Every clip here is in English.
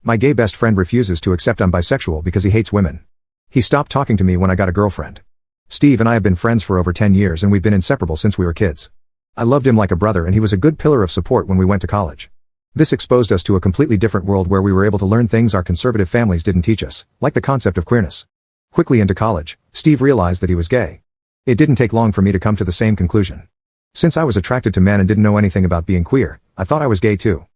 My gay best friend refuses to accept I'm bisexual because he hates women. He stopped talking to me when I got a girlfriend. Steve and I have been friends for over 10 years and we've been inseparable since we were kids. I loved him like a brother and he was a good pillar of support when we went to college. This exposed us to a completely different world where we were able to learn things our conservative families didn't teach us, like the concept of queerness. Quickly into college, Steve realized that he was gay. It didn't take long for me to come to the same conclusion. Since I was attracted to men and didn't know anything about being queer, I thought I was gay too.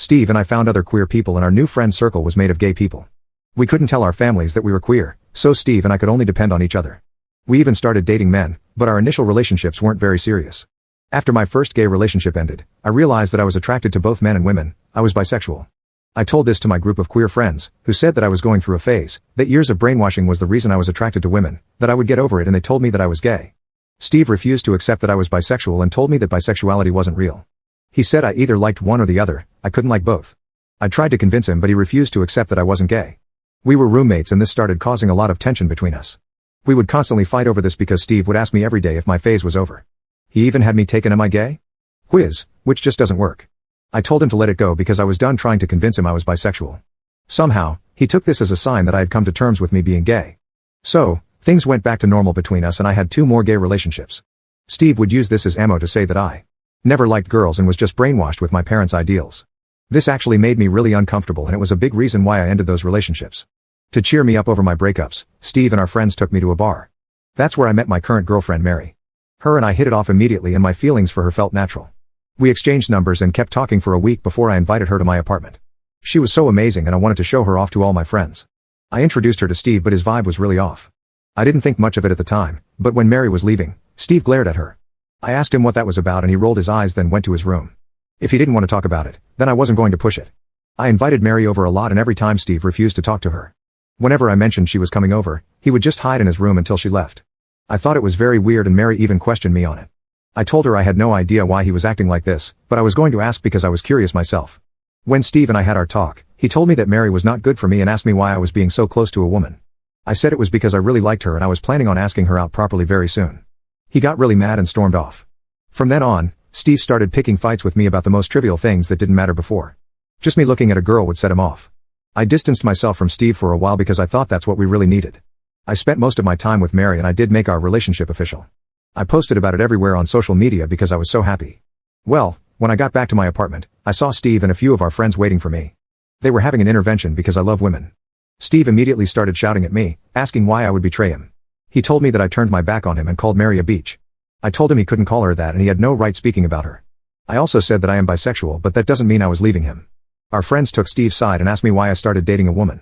Steve and I found other queer people and our new friend circle was made of gay people. We couldn't tell our families that we were queer, so Steve and I could only depend on each other. We even started dating men, but our initial relationships weren't very serious. After my first gay relationship ended, I realized that I was attracted to both men and women. I was bisexual. I told this to my group of queer friends, who said that I was going through a phase, that years of brainwashing was the reason I was attracted to women, that I would get over it, and they told me that I was gay. Steve refused to accept that I was bisexual and told me that bisexuality wasn't real. He said I either liked one or the other, I couldn't like both. I tried to convince him but he refused to accept that I wasn't gay. We were roommates and this started causing a lot of tension between us. We would constantly fight over this because Steve would ask me every day if my phase was over. He even had me take an "Am I gay?" quiz, which just doesn't work. I told him to let it go because I was done trying to convince him I was bisexual. Somehow, he took this as a sign that I had come to terms with me being gay. So, things went back to normal between us and I had 2 more gay relationships. Steve would use this as ammo to say that I never liked girls and was just brainwashed with my parents' ideals. This actually made me really uncomfortable and it was a big reason why I ended those relationships. To cheer me up over my breakups, Steve and our friends took me to a bar. That's where I met my current girlfriend Mary. Her and I hit it off immediately and my feelings for her felt natural. We exchanged numbers and kept talking for a week before I invited her to my apartment. She was so amazing and I wanted to show her off to all my friends. I introduced her to Steve but his vibe was really off. I didn't think much of it at the time, but when Mary was leaving, Steve glared at her. I asked him what that was about and he rolled his eyes then went to his room. If he didn't want to talk about it, then I wasn't going to push it. I invited Mary over a lot and every time Steve refused to talk to her. Whenever I mentioned she was coming over, he would just hide in his room until she left. I thought it was very weird and Mary even questioned me on it. I told her I had no idea why he was acting like this, but I was going to ask because I was curious myself. When Steve and I had our talk, he told me that Mary was not good for me and asked me why I was being so close to a woman. I said it was because I really liked her and I was planning on asking her out properly very soon. He got really mad and stormed off. From then on, Steve started picking fights with me about the most trivial things that didn't matter before. Just me looking at a girl would set him off. I distanced myself from Steve for a while because I thought that's what we really needed. I spent most of my time with Mary and I did make our relationship official. I posted about it everywhere on social media because I was so happy. Well, when I got back to my apartment, I saw Steve and a few of our friends waiting for me. They were having an intervention because I love women. Steve immediately started shouting at me, asking why I would betray him. He told me that I turned my back on him and called Mary a beach. I told him he couldn't call her that and he had no right speaking about her. I also said that I am bisexual but that doesn't mean I was leaving him. Our friends took Steve's side and asked me why I started dating a woman.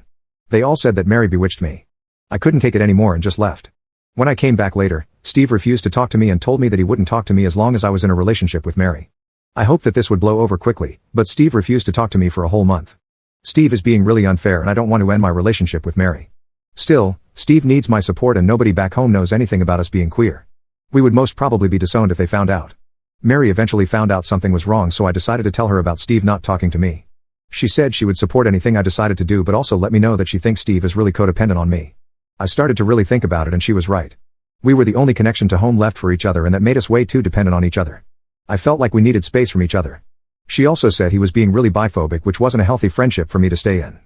They all said that Mary bewitched me. I couldn't take it anymore and just left. When I came back later, Steve refused to talk to me and told me that he wouldn't talk to me as long as I was in a relationship with Mary. I hoped that this would blow over quickly, but Steve refused to talk to me for a whole month. Steve is being really unfair and I don't want to end my relationship with Mary. Still, Steve needs my support and nobody back home knows anything about us being queer. We would most probably be disowned if they found out. Mary eventually found out something was wrong so I decided to tell her about Steve not talking to me. She said she would support anything I decided to do but also let me know that she thinks Steve is really codependent on me. I started to really think about it and she was right. We were the only connection to home left for each other and that made us way too dependent on each other. I felt like we needed space from each other. She also said he was being really biphobic which wasn't a healthy friendship for me to stay in.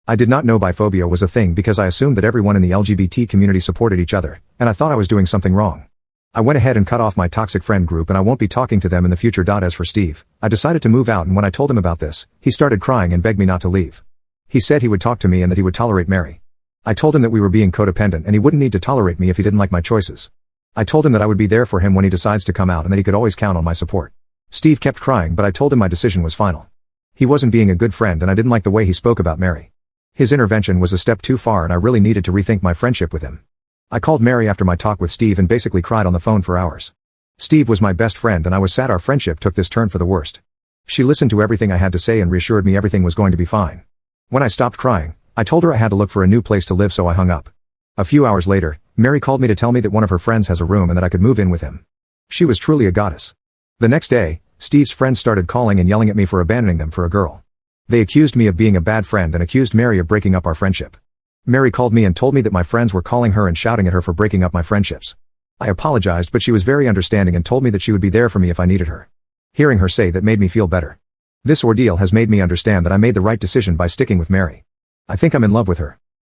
I did not know biphobia was a thing because I assumed that everyone in the LGBT community supported each other, and I thought I was doing something wrong. I went ahead and cut off my toxic friend group and I won't be talking to them in the future. As for Steve, I decided to move out and when I told him about this, he started crying and begged me not to leave. He said he would talk to me and that he would tolerate Mary. I told him that we were being codependent and he wouldn't need to tolerate me if he didn't like my choices. I told him that I would be there for him when he decides to come out and that he could always count on my support. Steve kept crying but I told him my decision was final. He wasn't being a good friend and I didn't like the way he spoke about Mary. His intervention was a step too far and I really needed to rethink my friendship with him. I called Mary after my talk with Steve and basically cried on the phone for hours. Steve was my best friend and I was sad our friendship took this turn for the worst. She listened to everything I had to say and reassured me everything was going to be fine. When I stopped crying, I told her I had to look for a new place to live so I hung up. A few hours later, Mary called me to tell me that one of her friends has a room and that I could move in with him. She was truly a goddess. The next day, Steve's friends started calling and yelling at me for abandoning them for a girl. They accused me of being a bad friend and accused Mary of breaking up our friendship. Mary called me and told me that my friends were calling her and shouting at her for breaking up my friendships. I apologized but she was very understanding and told me that she would be there for me if I needed her. Hearing her say that made me feel better. This ordeal has made me understand that I made the right decision by sticking with Mary. I think I'm in love with her.